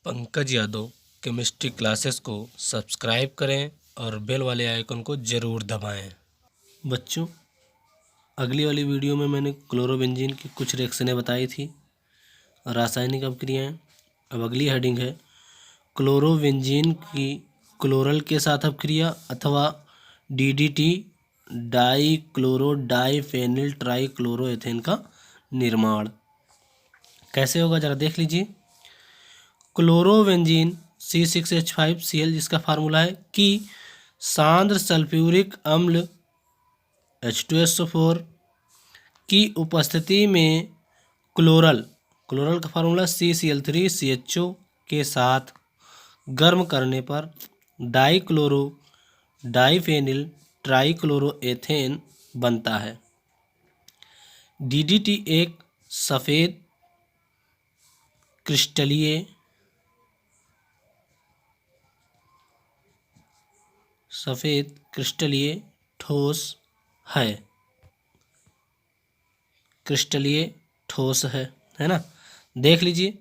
Pankaj Yadav chemistry classes को subscribe करें और बेल वाले आइकन को ज़रूर दबाएं। बच्चों, अगली वाली वीडियो में मैंने क्लोरोबेंजीन की कुछ रिएक्शनें बताई थी, रासायनिक अभिक्रियाएं। अब अगली हेडिंग है क्लोरोबेंजीन की क्लोरल के साथ अभिक्रिया अथवा DDT डाइक्लोरो डाइफेनिल ट्राइक्लोरोएथेन का निर्माण। कैसे होगा जरा देख लीजिए। क्लोरोबेंजीन C6H5Cl जिसका फार्मूला है कि सांद्र सल्फ्यूरिक अम्ल H2SO4 की उपस्थिति में क्लोरल का फार्मूला CCl3CHO के साथ गर्म करने पर डाइक्लोरो डाइफेनिल ट्राइक्लोरोएथेन बनता है। DDT एक सफ़ेद क्रिस्टलीय ठोस है ना। देख लीजिए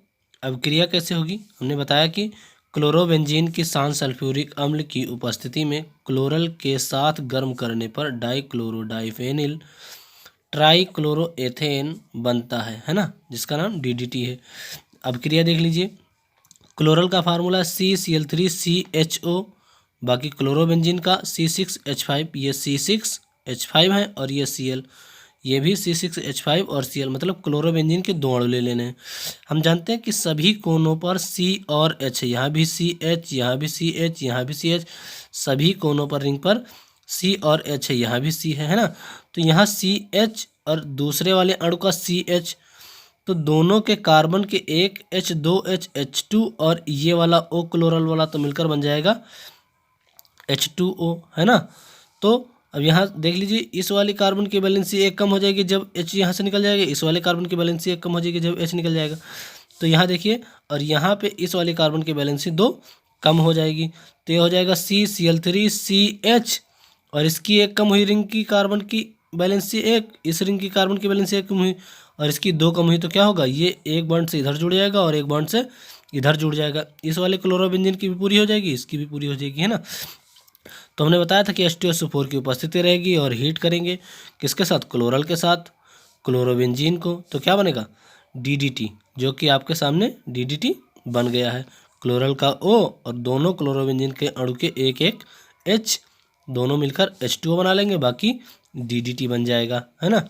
अब क्रिया कैसे होगी। हमने बताया कि क्लोरोबेंजीन की सांद्र सल्फ्यूरिक अम्ल की उपस्थिति में क्लोरल के साथ गर्म करने पर डाइक्लोरो डाइफेनिल ट्राइक्लोरोएथेन बनता है ना, जिसका नाम DDT है। अब क्रिया देख लीजिए। क्लोरल का फार्मूला CCl3CHO, बाकी क्लोरोबेंजीन का C6H5, ये C6H5 है और ये Cl, ये भी C6H5 और Cl, मतलब क्लोरोबेंजीन के दो अणु ले लेने हैं। हम जानते हैं कि सभी कोनों पर C और H है, यहाँ भी CH, यहाँ भी CH, यहाँ भी CH, सभी कोनों पर रिंग पर C और H है, यहाँ भी C है ना। तो यहाँ CH और दूसरे वाले अणु का CH, तो दोनों के कार्बन के एक H, 2H, H2 और ये वाला O क्लोरल वाला तो मिलकर बन जाएगा H2O, है ना। तो अब यहाँ देख लीजिए, इस वाली कार्बन की वैलेंसी एक कम हो जाएगी जब H यहाँ से निकल जाएगी, इस वाले कार्बन की वैलेंसी एक कम हो जाएगी जब H निकल जाएगा। तो यहाँ देखिए, और यहाँ पे इस वाली कार्बन की वैलेंसी 2 कम हो जाएगी, तो ये हो जाएगा CCl3CH, और इसकी एक कम हुई रिंग की कार्बन की वैलेंसी 1, इस रिंग की कार्बन की वैलेंसी 1 कम हुई और इसकी 2 कम हुई, तो क्या होगा, ये एक बॉन्ड से इधर जुड़ जाएगा और एक बॉन्ड से इधर जुड़ जाएगा। इस वाले क्लोरोबेंजीन की भी पूरी हो जाएगी, इसकी भी पूरी हो जाएगी, है ना। तो हमने बताया था कि H2SO4 की उपस्थिति रहेगी और हीट करेंगे किसके साथ, क्लोरल के साथ, क्लोरोबेंजीन को, तो क्या बनेगा DDT, जो कि आपके सामने DDT बन गया है। क्लोरल का O और दोनों क्लोरोबेंजीन के अणु के एक एक H, दोनों मिलकर H2O बना लेंगे, बाकी DDT बन जाएगा, है ना।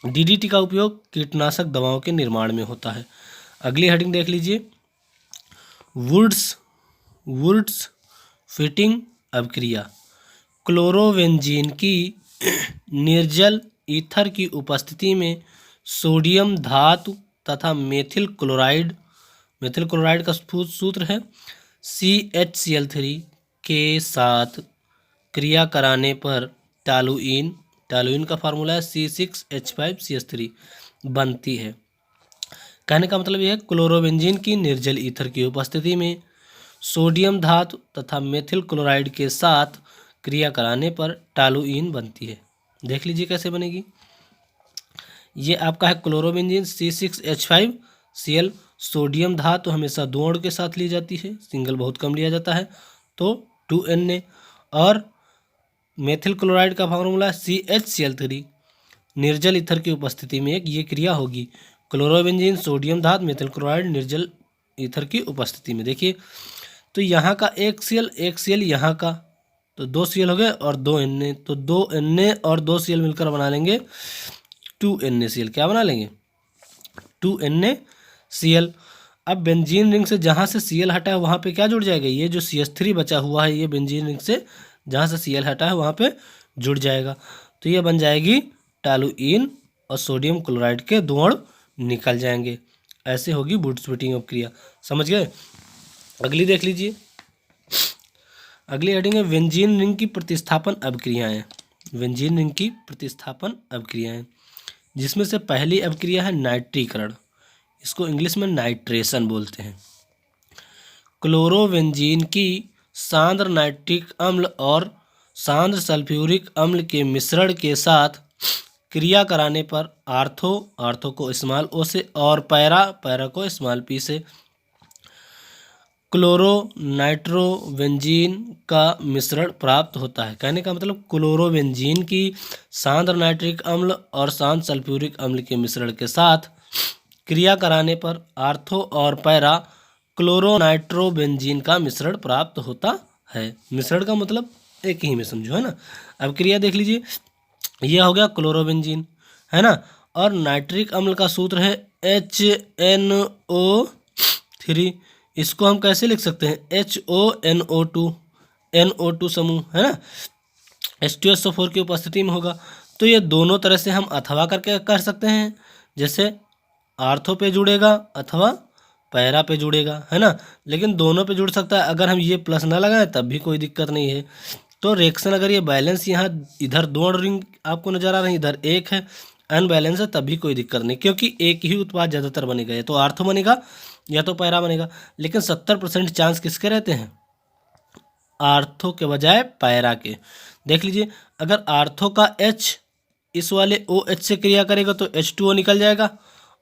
DDT का उपयोग कीटनाशक दवाओं के निर्माण में होता है। अगली हेडिंग देख लीजिए, वुड्स फिटिंग अभिक्रिया। क्लोरोबेंजीन की निर्जल ईथर की उपस्थिति में सोडियम धातु तथा मेथिल क्लोराइड का सूत्र है CHCl3 के साथ क्रिया कराने पर टॉलुइन का फार्मूला है C6H5CH3 बनती है। कहने का मतलब यह है, क्लोरोबेंजीन की निर्जल ईथर की उपस्थिति में सोडियम धातु तथा मेथिल क्लोराइड के साथ क्रिया कराने पर टॉलुइन बनती है। देख लीजिए कैसे बनेगी। ये आपका है क्लोरोबेंजीन C6H5Cl, सोडियम धातु हमेशा 2 अणु के साथ ली जाती है, सिंगल बहुत कम लिया जाता है, तो 2Na, और मेथिल क्लोराइड का फार्मूला CHCl3। निर्जल ईथर की उपस्थिति में एक ये क्रिया होगी, क्लोरोबेंजीन सोडियम धातु मेथिल क्लोराइड निर्जल ईथर की उपस्थिति में। देखिए, तो यहाँ का एक Cl यहाँ का, तो 2 Cl हो गए और 2 Na, तो 2 Na और 2 Cl मिलकर बना लेंगे 2 NaCl। क्या बना लेंगे, 2 NaCl। अब बेंजीन रिंग से जहाँ से Cl हटा है वहाँ पे क्या जुड़ जाएगा, ये जो CH3 बचा हुआ है, ये बेंजीन रिंग से जहाँ से Cl हटा है वहाँ पे जुड़ जाएगा, तो ये बन जाएगी टॉलुइन और सोडियम क्लोराइड के 2 अणु निकल जाएंगे। ऐसे होगी वुड्स फिटिंग अभिक्रिया। समझ गए। अगली देख लीजिए। अगली हेडिंग है बेंजीन रिंग की प्रतिस्थापन अभिक्रियाएं। बेंजीन रिंग की प्रतिस्थापन अभिक्रियाएं, जिसमें से पहली अभिक्रिया है नाइट्रीकरण, इसको इंग्लिश में नाइट्रेशन बोलते हैं। क्लोरोबेंजीन की सांद्र नाइट्रिक अम्ल और सांद्र सल्फ्यूरिक अम्ल के मिश्रण के साथ क्रिया कराने पर आर्थो को स्मॉल ओ से और पैरा को स्मॉल पी से क्लोरो नाइट्रोबेंजीन का मिश्रण प्राप्त होता है। कहने का मतलब क्लोरोबेंजीन की सांद्र नाइट्रिक अम्ल और सांद्र सल्फ्यूरिक अम्ल के मिश्रण के साथ क्रिया कराने पर आर्थो और पैरा क्लोरोनाइट्रोबेंजीन का मिश्रण प्राप्त होता है। मिश्रण का मतलब एक ही में समझो, है ना। अब क्रिया देख लीजिए, यह हो गया क्लोरोबेंजीन, है ना, और नाइट्रिक अम्ल का सूत्र है HNO3। इसको हम कैसे लिख सकते हैं, HONO2, NO2 समूह, है ना, H2SO4 की उपस्थिति में होगा। तो ये दोनों तरह से हम अथवा करके कर सकते हैं, जैसे आर्थो पे जुड़ेगा अथवा पैरा पे जुड़ेगा, है ना, लेकिन दोनों पे जुड़ सकता है। अगर हम ये प्लस ना लगाएं तब भी कोई दिक्कत नहीं है। तो रिएक्शन अगर ये बैलेंस यहाँ इधर दो रिंग आपको नजर आ रहे हैं, इधर एक है, अनबैलेंस है, तब भी कोई दिक्कत नहीं, क्योंकि एक ही उत्पाद ज़्यादातर बनेगा, या तो आर्थो बनेगा या तो पैरा बनेगा। लेकिन 70% चांस किसके रहते हैं, आर्थो के बजाय पैरा के। देख लीजिए, अगर आर्थो का H इस वाले OH से क्रिया करेगा तो H2O निकल जाएगा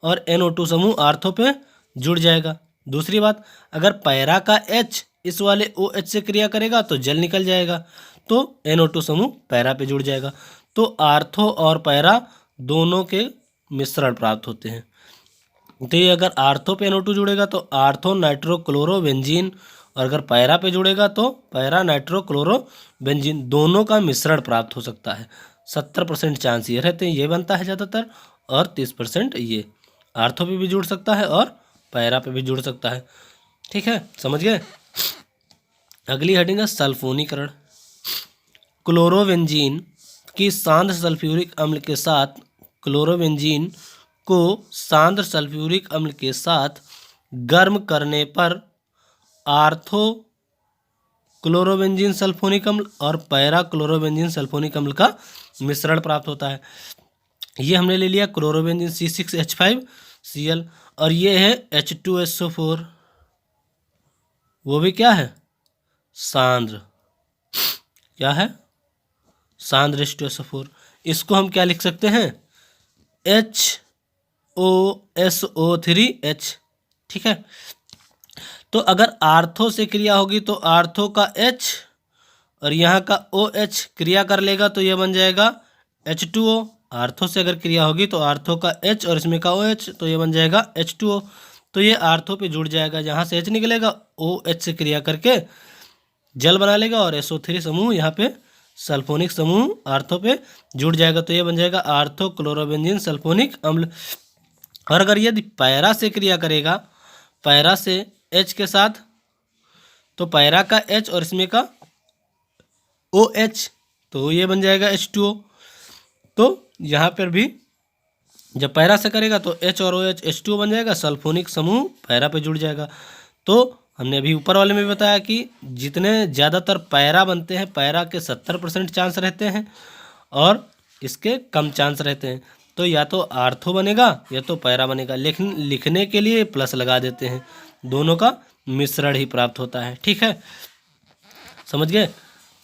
और NO2 समूह आर्थो पे जुड़ जाएगा। दूसरी बात, अगर पैरा का H इस वाले OH से क्रिया करेगा तो जल निकल जाएगा, तो NO2 समूह पैरा पे जुड़ जाएगा। तो आर्थो और पैरा दोनों के मिश्रण प्राप्त होते हैं। तो ये अगर आर्थो पे NO2 जुड़ेगा तो आर्थो नाइट्रोक्लोरोबेंजीन, और अगर पैरा पे जुड़ेगा तो पैरा नाइट्रोक्लोरोबेंजीन, दोनों का मिश्रण प्राप्त हो सकता है। 70% चांस ये रहते हैं, ये बनता है ज़्यादातर, और 30% ये आर्थो पे भी जुड़ सकता है और पैरा पे भी जुड़ सकता है। ठीक है, समझ गए। अगली हेडिंग है सल्फोनीकरण। क्लोरोबेंजीन की सांद्र सल्फ्यूरिक अम्ल के साथ क्लोरोबेंजीन को सांद्र सल्फ्यूरिक अम्ल के साथ गर्म करने पर आर्थो क्लोरोबेंजीन सल्फोनिक अम्ल और पैरा क्लोरोबेंजीन सल्फोनिक अम्ल का मिश्रण प्राप्त होता है। ये हमने ले लिया क्लोरोबेंजीन C6H5Cl, और ये है H2SO4, वो भी क्या है, सांद्र, क्या है, सांद्र H2SO4। इसको हम क्या लिख सकते हैं, HOSO3H। ठीक है, तो अगर आर्थो से क्रिया होगी तो आर्थो का H और यहाँ का OH क्रिया कर लेगा तो ये बन जाएगा H2O। आर्थो से अगर क्रिया होगी तो आर्थो का H और इसमें का OH, तो ये बन जाएगा H2O। तो ये आर्थो पे जुड़ जाएगा, जहाँ से H निकलेगा OH से क्रिया करके जल बना लेगा, और SO3 समूह यहाँ पे सल्फोनिक समूह आर्थो पे जुड़ जाएगा, तो ये बन जाएगा आर्थो क्लोरोबेंजीन सल्फोनिक अम्ल। और अगर यदि पैरा से क्रिया करेगा, पैरा से H के साथ, तो पैरा का H और इसमें का OH, तो ये बन जाएगा H2O। तो यहाँ पर भी जब पैरा से करेगा तो H और OH H2O बन जाएगा, सल्फोनिक समूह पैरा पे जुड़ जाएगा। तो हमने अभी ऊपर वाले में बताया कि जितने ज़्यादातर पैरा बनते हैं, पैरा के 70% चांस रहते हैं और इसके कम चांस रहते हैं। तो या तो आर्थो बनेगा या तो पैरा बनेगा, लेकिन लिखने के लिए प्लस लगा देते हैं, दोनों का मिश्रण ही प्राप्त होता है। ठीक है, समझ गए।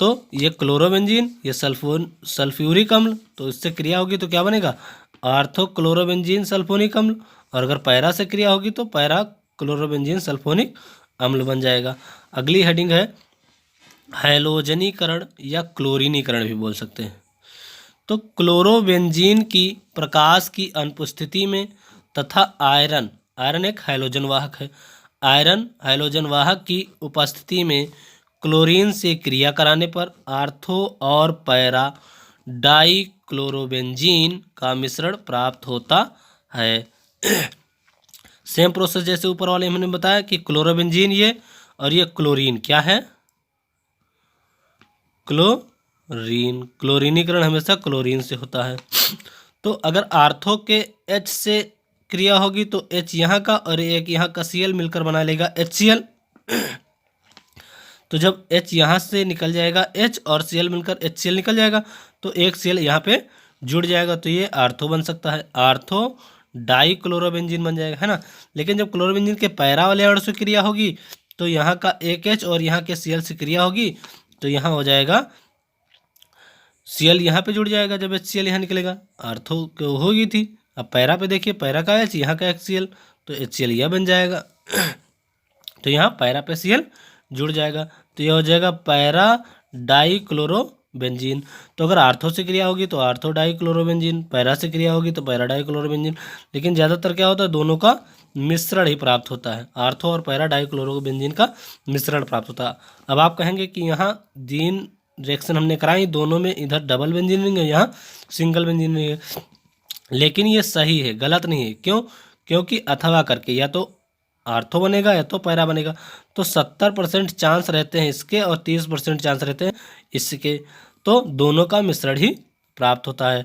तो ये क्लोरोबेंजीन, ये सल्फ्यूरिक अम्ल, तो इससे क्रिया होगी तो क्या बनेगा, आर्थो क्लोरोबेंजीन सल्फोनिक अम्ल, और अगर पैरा से क्रिया होगी तो पैरा क्लोरोबेंजीन सल्फोनिक अम्ल बन जाएगा। अगली हेडिंग है हैलोजनीकरण या क्लोरीनीकरण भी बोल सकते हैं। तो क्लोरोबेंजीन की प्रकाश की अनुपस्थिति में तथा आयरन, आयरन एक हैलोजन वाहक है, आयरन हैलोजन वाहक की उपस्थिति में क्लोरीन से क्रिया कराने पर आर्थो और पैरा डाई क्लोरोबेंजीन का मिश्रण प्राप्त होता है। सेम प्रोसेस जैसे ऊपर वाले हमने बताया कि क्लोरोबेंजीन ये, और ये क्लोरीन क्या है, क्लोरीन। क्लोरीनीकरण हमेशा क्लोरीन से होता है। तो अगर आर्थो के H से क्रिया होगी तो H यहाँ का और एक यहाँ का Cl मिलकर बना लेगा HCl। तो जब H यहाँ से निकल जाएगा, H और Cl मिलकर HCl निकल जाएगा, तो एक Cl यहाँ पे जुड़ जाएगा, तो ये आर्थो बन सकता है, आर्थो डाई क्लोरोबेंजीन बन जाएगा, है ना। लेकिन जब क्लोरोबेंजीन के पैरा वाले अणु से क्रिया होगी तो यहाँ का एक H और यहाँ के Cl से क्रिया होगी, तो यहाँ हो जाएगा Cl यहाँ पे जुड़ जाएगा, जब HCl यहाँ निकलेगा, आर्थो को होगी थी। अब पैरा पे देखिए, पैरा का H, यहाँ का HCl, तो HCl यह बन जाएगा। तो यहाँ पैरा पे Cl जुड़ जाएगा, तो यह हो जाएगा पैरा डाइक्लोरोबेंजीन। तो अगर आर्थो से क्रिया होगी तो आर्थो डाइक्लोरोबेंजीन, पैरा से क्रिया होगी तो पैरा डाइक्लोरोबेंजीन। लेकिन ज़्यादातर क्या होता है, दोनों का मिश्रण ही प्राप्त होता है, आर्थो और पैरा डाइक्लोरोबेंजीन का मिश्रण प्राप्त होता है। अब आप कहेंगे कि यहाँ जीन रिएक्शन हमने कराई, दोनों में इधर डबल बेंजीनिंग है, यहाँ सिंगल बेंजीनिंग है, लेकिन ये सही है, गलत नहीं है। क्यों? क्योंकि अथवा करके या तो आर्थो बनेगा या तो पैरा बनेगा। तो 70% चांस रहते हैं इसके और 30% चांस रहते हैं इसके, तो दोनों का मिश्रण ही प्राप्त होता है।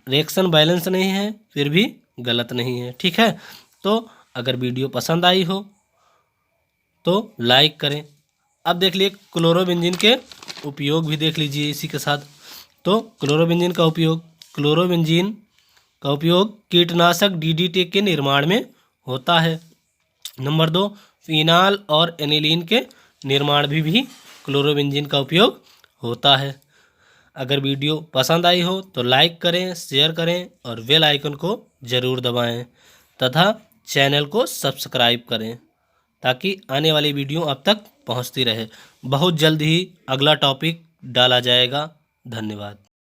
रिएक्शन बैलेंस नहीं है फिर भी गलत नहीं है, ठीक है। तो अगर वीडियो पसंद आई हो तो लाइक करें। अब देख लिए क्लोरोबेंजीन के उपयोग भी देख लीजिए इसी के साथ। तो क्लोरोबेंजीन का उपयोग कीटनाशक DDT के निर्माण में होता है। नंबर 2, फिनाल और एनिलीन के निर्माण भी क्लोरोबेंजीन का उपयोग होता है। अगर वीडियो पसंद आई हो तो लाइक करें, शेयर करें और बेल आइकन को ज़रूर दबाएं तथा चैनल को सब्सक्राइब करें ताकि आने वाली वीडियो आप तक पहुंचती रहे। बहुत जल्द ही अगला टॉपिक डाला जाएगा। धन्यवाद।